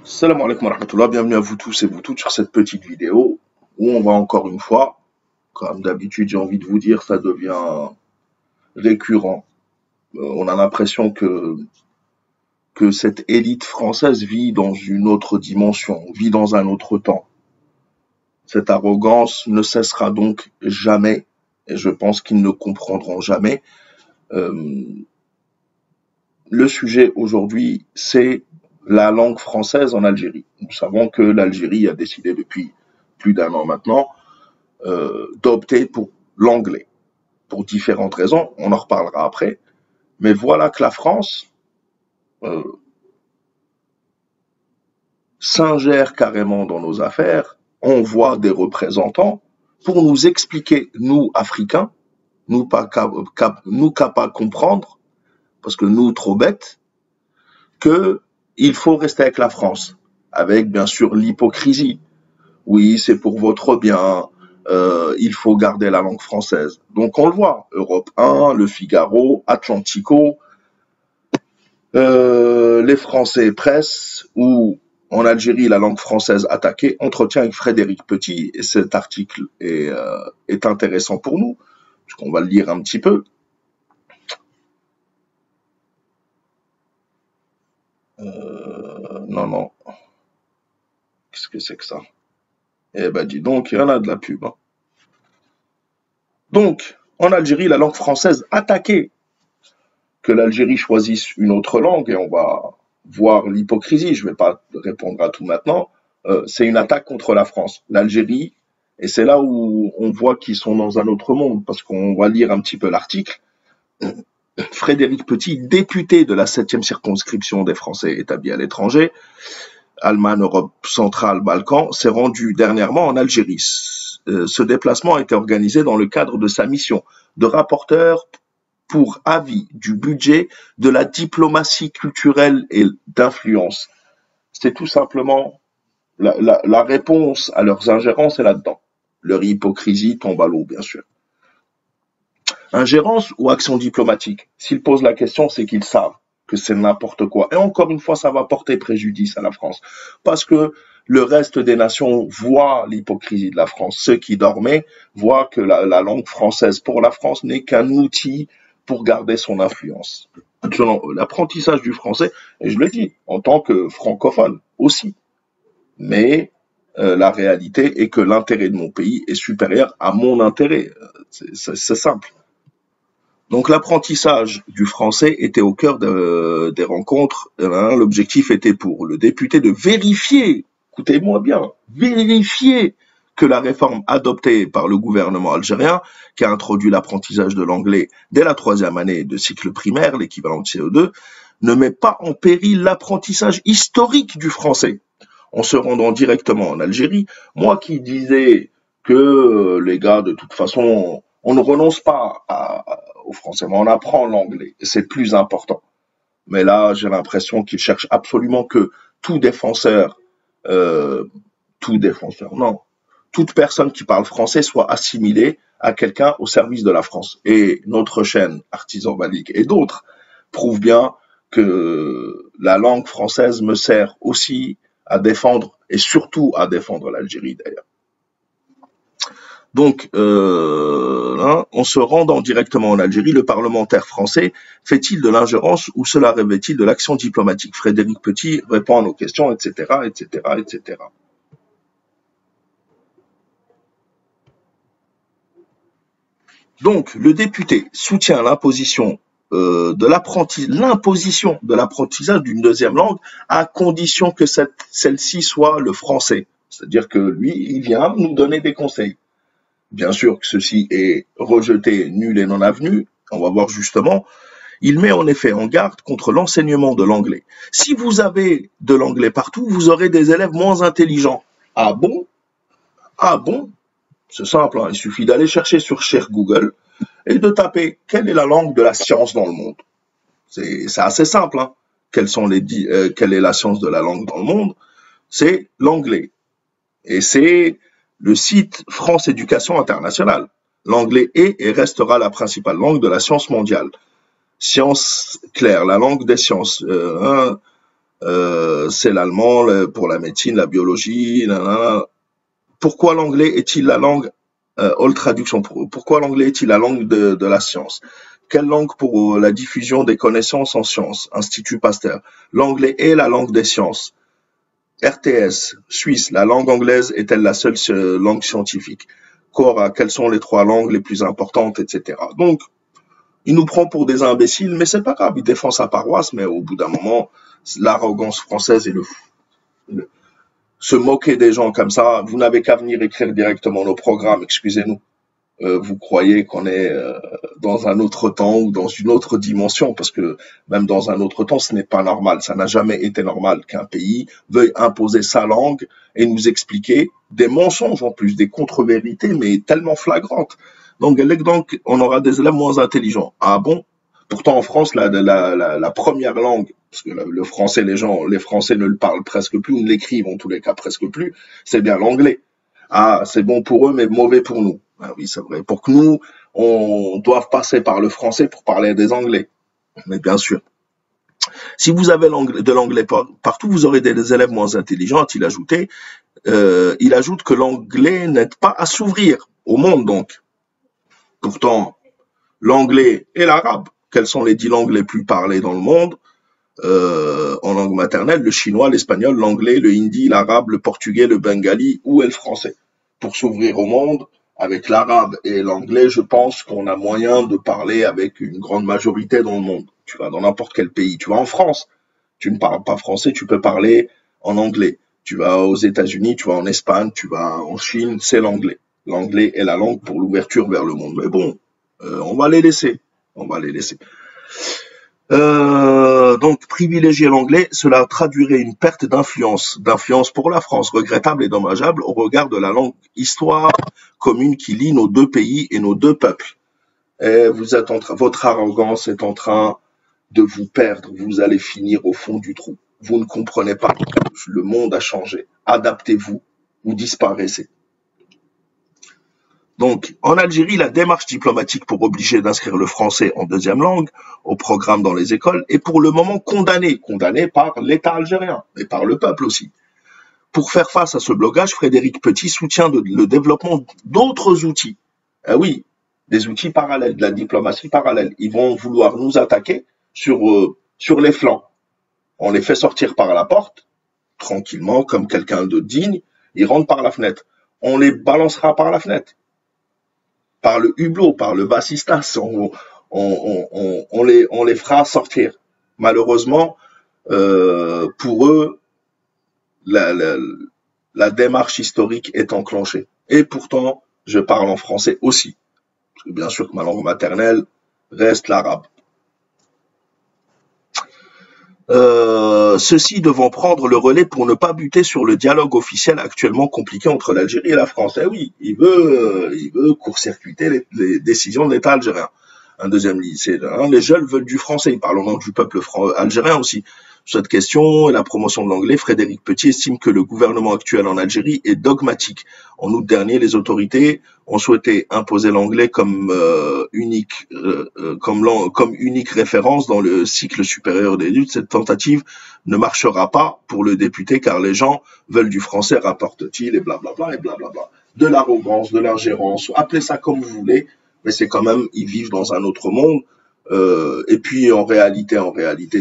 Salam alaikum wa rahmatullah, bienvenue à vous tous et vous toutes sur cette petite vidéo où on va encore une fois, comme d'habitude j'ai envie de vous dire, ça devient récurrent. On a l'impression que cette élite française vit dans une autre dimension, vit dans un autre temps. Cette arrogance ne cessera donc jamais, et je pense qu'ils ne comprendront jamais. Euh, le sujet aujourd'hui, c'est la langue française en Algérie. Nous savons que l'Algérie a décidé depuis plus d'un an maintenant d'opter pour l'anglais, pour différentes raisons, on en reparlera après. Mais voilà que la France euh, s'ingère carrément dans nos affaires, envoie des représentants pour nous expliquer, nous, Africains, nous capables de comprendre, parce que nous, trop bêtes, que il faut rester avec la France, avec bien sûr l'hypocrisie. Oui, c'est pour votre bien, il faut garder la langue française. Donc on le voit, Europe 1, Le Figaro, Atlantico, les Français presse, où en Algérie la langue française attaquée, entretien avec Frédéric Petit, et cet article est intéressant pour nous, puisqu'on va le lire un petit peu. Non, qu'est-ce que c'est que ça? Eh ben dis donc, il y en a de la pub. Hein. Donc, en Algérie, la langue française attaquée, que l'Algérie choisisse une autre langue, et on va voir l'hypocrisie, je ne vais pas répondre à tout maintenant, c'est une attaque contre la France. L'Algérie, et c'est là où on voit qu'ils sont dans un autre monde, parce qu'on va lire un petit peu l'article. Frédéric Petit, député de la 7e circonscription des Français établis à l'étranger, Allemagne, Europe centrale, Balkans, s'est rendu dernièrement en Algérie. Ce déplacement a été organisé dans le cadre de sa mission de rapporteur pour avis du budget de la diplomatie culturelle et d'influence. C'est tout simplement la réponse à leurs ingérences est là-dedans. Leur hypocrisie tombe à l'eau, bien sûr. Ingérence ou action diplomatique? S'ils posent la question, c'est qu'ils savent que c'est n'importe quoi. Et encore une fois, ça va porter préjudice à la France. Parce que le reste des nations voient l'hypocrisie de la France. Ceux qui dormaient voient que la langue française pour la France n'est qu'un outil pour garder son influence. L'apprentissage du français, et je le dis, en tant que francophone aussi. Mais la réalité est que l'intérêt de mon pays est supérieur à mon intérêt. C'est simple. Donc l'apprentissage du français était au cœur des rencontres. L'objectif était pour le député de vérifier, écoutez-moi bien, vérifier que la réforme adoptée par le gouvernement algérien, qui a introduit l'apprentissage de l'anglais dès la 3e année de cycle primaire, l'équivalent de CE2, ne met pas en péril l'apprentissage historique du français. En se rendant directement en Algérie, moi qui disais que les gars, de toute façon, on ne renonce pas au français, mais on apprend l'anglais, et c'est plus important. Mais là, j'ai l'impression qu'ils cherchent absolument que tout défenseur, non, toute personne qui parle français soit assimilée à quelqu'un au service de la France. Et notre chaîne, Artisan Balik et d'autres, prouvent bien que la langue française me sert aussi à défendre, et surtout à défendre l'Algérie d'ailleurs. Donc, en se rendant directement en Algérie, le parlementaire français fait-il de l'ingérence ou cela revêt-il de l'action diplomatique? Frédéric Petit répond à nos questions, etc., etc., etc. Donc, le député soutient l'imposition de l'apprentissage d'une deuxième langue à condition que celle-ci soit le français. C'est-à-dire que lui, il vient nous donner des conseils. Bien sûr que ceci est rejeté, nul et non avenu, on va voir justement. Il met en effet en garde contre l'enseignement de l'anglais. Si vous avez de l'anglais partout, vous aurez des élèves moins intelligents. Ah bon? Ah bon? C'est simple, hein, il suffit d'aller chercher sur Cher Google et de taper quelle est la langue de la science dans le monde. C'est assez simple. Hein. Quelle est la science de la langue dans le monde? C'est l'anglais. Et c'est le site France Éducation Internationale. L'anglais est et restera la principale langue de la science mondiale. Science claire, la langue des sciences. C'est l'allemand pour la médecine, la biologie. Nanana. Pourquoi l'anglais est-il la langue, traduction, pourquoi l'anglais est-il la langue de la science? Quelle langue pour la diffusion des connaissances en sciences? Institut Pasteur. L'anglais est la langue des sciences. RTS, Suisse, la langue anglaise est-elle la seule langue scientifique? Cora, quelles sont les 3 langues les plus importantes, etc. Donc, il nous prend pour des imbéciles, mais c'est pas grave, il défend sa paroisse, mais au bout d'un moment, l'arrogance française et se moquer des gens comme ça, vous n'avez qu'à venir écrire directement nos programmes, excusez-nous. Vous croyez qu'on est dans un autre temps ou dans une autre dimension, parce que même dans un autre temps, ce n'est pas normal. Ça n'a jamais été normal qu'un pays veuille imposer sa langue et nous expliquer des mensonges en plus, des contre-vérités, mais tellement flagrantes. Donc, on aura des élèves moins intelligents. Ah bon? Pourtant, en France, la première langue, parce que le français, les Français ne le parlent presque plus, ou ne l'écrivent en tous les cas presque plus, c'est bien l'anglais. Ah, c'est bon pour eux, mais mauvais pour nous. Ah oui, c'est vrai. Pour que nous, on doive passer par le français pour parler des anglais. Mais bien sûr. Si vous avez de l'anglais partout, vous aurez des élèves moins intelligents, a-t-il ajouté. Il ajoute que l'anglais n'aide pas à s'ouvrir au monde, donc. Pourtant, l'anglais et l'arabe, quelles sont les 10 langues les plus parlées dans le monde en langue maternelle? Le chinois, l'espagnol, l'anglais, le hindi, l'arabe, le portugais, le bengali ou le français. Pour s'ouvrir au monde, avec l'arabe et l'anglais, je pense qu'on a moyen de parler avec une grande majorité dans le monde. Tu vas dans n'importe quel pays. Tu vas en France, tu ne parles pas français, tu peux parler en anglais. Tu vas aux États-Unis, tu vas en Espagne, tu vas en Chine, c'est l'anglais. L'anglais est la langue pour l'ouverture vers le monde. Mais bon, on va les laisser. On va les laisser. Donc, privilégier l'anglais, cela traduirait une perte d'influence pour la France, regrettable et dommageable au regard de la langue histoire commune qui lie nos 2 pays et nos 2 peuples. Et votre arrogance est en train de vous perdre, vous allez finir au fond du trou. Vous ne comprenez pas, le monde a changé. Adaptez-vous ou disparaissez. Donc, en Algérie, la démarche diplomatique pour obliger d'inscrire le français en 2e langue au programme dans les écoles est pour le moment condamnée par l'État algérien et par le peuple aussi. Pour faire face à ce blocage, Frédéric Petit soutient le développement d'autres outils. Ah oui, des outils parallèles, de la diplomatie parallèle. Ils vont vouloir nous attaquer sur les flancs. On les fait sortir par la porte, tranquillement, comme quelqu'un de digne, ils rentrent par la fenêtre. On les balancera par la fenêtre. Par le hublot, par le bassistas, on les fera sortir. Malheureusement, pour eux, la démarche historique est enclenchée. Et pourtant, je parle en français aussi. Parce que bien sûr que ma langue maternelle reste l'arabe. Ceux-ci devront prendre le relais pour ne pas buter sur le dialogue officiel actuellement compliqué entre l'Algérie et la France. Eh oui, il veut court-circuiter les décisions de l'État algérien. Un deuxième lycée, les jeunes veulent du français. Ils parlent au nom du peuple algérien aussi. Sur cette question et la promotion de l'anglais, Frédéric Petit estime que le gouvernement actuel en Algérie est dogmatique. En août dernier, les autorités ont souhaité imposer l'anglais comme unique référence dans le cycle supérieur d'études. Cette tentative ne marchera pas pour le député car les gens veulent du français, rapporte-t-il, et blablabla, et blablabla. De l'arrogance, de l'ingérence, appelez ça comme vous voulez, mais c'est quand même, ils vivent dans un autre monde. Et puis en réalité,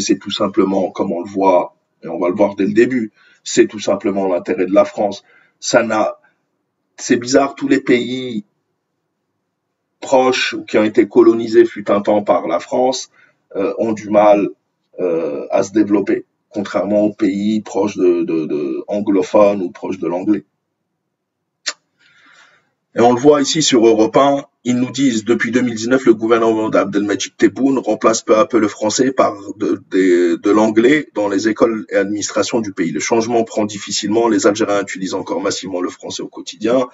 c'est tout simplement, comme on le voit, et on va le voir dès le début, c'est tout simplement l'intérêt de la France. C'est bizarre, tous les pays proches ou qui ont été colonisés fut un temps par la France ont du mal à se développer, contrairement aux pays proches de anglophones ou proches de l'anglais. Et on le voit ici sur Europe 1, ils nous disent depuis 2019, le gouvernement d'Abdelmajid Tebboune remplace peu à peu le français par de l'anglais dans les écoles et administrations du pays. Le changement prend difficilement, les Algériens utilisent encore massivement le français au quotidien.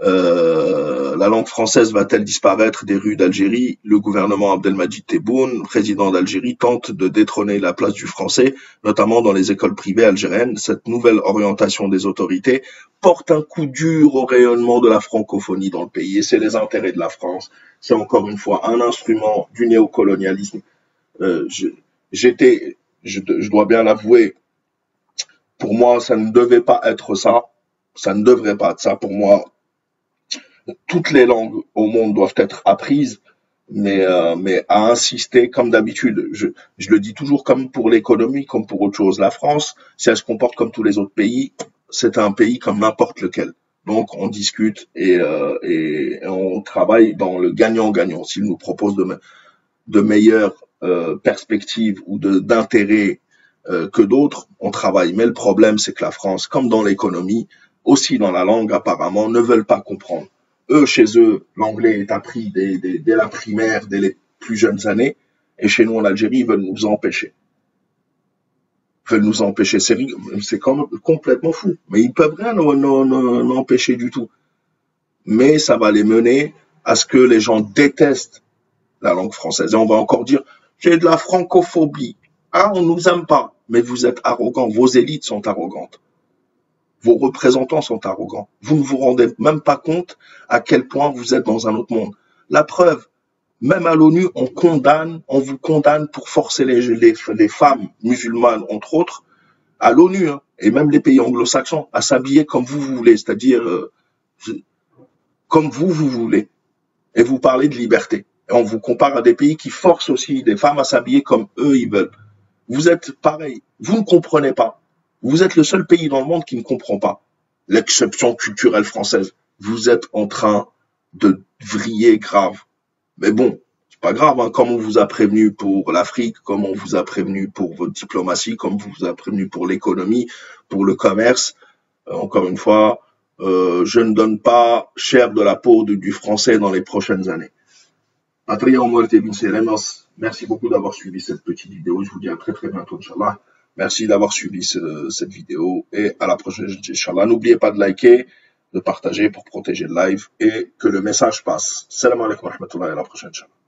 La langue française va-t-elle disparaître des rues d'Algérie? Le gouvernement Abdelmajid Tebboune, président d'Algérie, tente de détrôner la place du français, notamment dans les écoles privées algériennes. Cette nouvelle orientation des autorités porte un coup dur au rayonnement de la francophonie dans le pays. Et c'est les intérêts de la France. C'est encore une fois un instrument du néocolonialisme. Je dois bien l'avouer, Pour moi, ça ne devait pas être ça. Ça ne devrait pas être ça. Pour moi, toutes les langues au monde doivent être apprises, mais à insister comme d'habitude. Je le dis toujours comme pour l'économie, comme pour autre chose. La France, si elle se comporte comme tous les autres pays, c'est un pays comme n'importe lequel. Donc on discute et on travaille dans le gagnant-gagnant. S'ils nous proposent de meilleures perspectives ou d'intérêts que d'autres, on travaille. Mais le problème, c'est que la France, comme dans l'économie, aussi dans la langue apparemment, ne veulent pas comprendre. Eux, chez eux, l'anglais est appris dès la primaire, dès les plus jeunes années, et chez nous en Algérie, ils veulent nous empêcher. Ils veulent nous empêcher. C'est quand même complètement fou. Mais ils peuvent rien nous empêcher du tout. Mais ça va les mener à ce que les gens détestent la langue française. Et on va encore dire, j'ai de la francophobie. Ah, on nous aime pas. Mais vous êtes arrogants. Vos élites sont arrogantes. Vos représentants sont arrogants. Vous ne vous rendez même pas compte à quel point vous êtes dans un autre monde. La preuve, même à l'ONU, on vous condamne pour forcer les femmes musulmanes, entre autres, à l'ONU, hein, et même les pays anglo-saxons, à s'habiller comme vous voulez, c'est-à-dire comme vous voulez. Et vous parlez de liberté. Et on vous compare à des pays qui forcent aussi des femmes à s'habiller comme eux, ils veulent. Vous êtes pareil. Vous ne comprenez pas. Vous êtes le seul pays dans le monde qui ne comprend pas l'exception culturelle française. Vous êtes en train de vriller grave. Mais bon, c'est pas grave, hein, comme on vous a prévenu pour l'Afrique, comme on vous a prévenu pour votre diplomatie, comme on vous a prévenu pour l'économie, pour le commerce. Encore une fois, je ne donne pas cher de la peau du français dans les prochaines années. Merci beaucoup d'avoir suivi cette petite vidéo. Je vous dis à très bientôt, Inch'Allah. Merci d'avoir suivi cette vidéo et à la prochaine, Inch'Allah. N'oubliez pas de liker, de partager pour protéger le live et que le message passe. Salam alaikum wa rahmatullahi, à la prochaine, Inch'Allah.